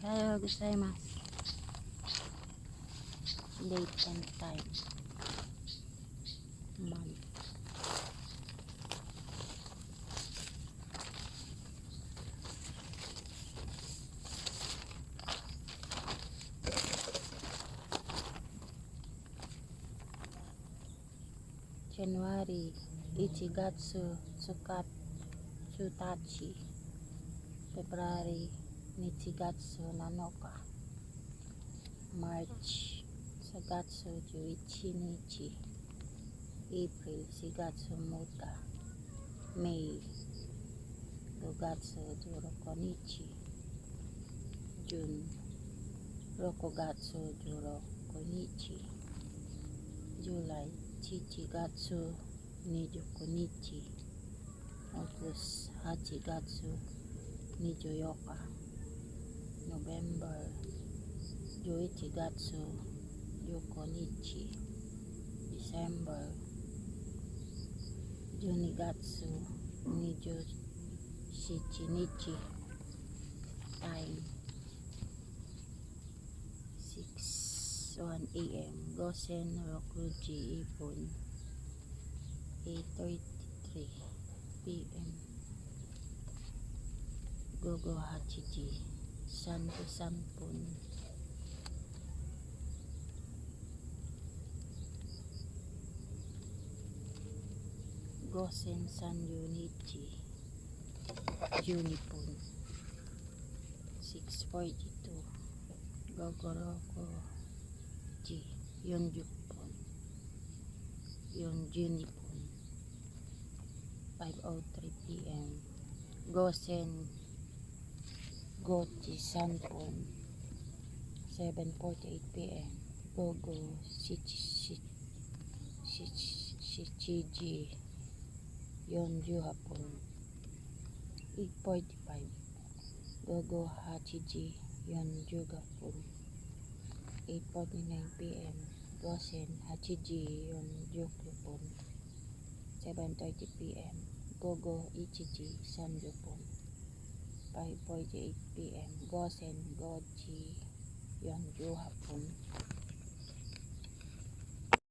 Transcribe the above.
Ohayo gozaimasu. Date and time. Month. January, Ichigatsu Tsutachi. February, Nichigatsu Nanoka. March, Sagatsu Juichi Nichi. April, Shigatsu Muta. May, Rogatsu Jurokonichi. June, Rokogatsu Jurokonichi. July, Chichigatsu Nijokonichi. August, Hachigatsu Nijoyoka. November, Yoichigatsu Yokonichi. December, Junigatsu Nijoshinichi. Time 6:01 AM. Gosen Rokuji Ipon 8:33 PM. Gogo Hachiji Santo Sampun. Gosen San Junichi Junipon 6:42. Gogoroko Ji Yonjupon Yonjunipon 5:03 PM. Gosen Gochi Sanpon 7:48 PM. Gogo Shichiji Yonjuhapon 8:45. Gogo Hachiji Yonjugapon 8:49 PM. Gosen Hachiji Yonjukupon 7:30 PM. Gogo Ichiji Sanjupon 5:48 PM. Gosen Gochi Yonjuhapon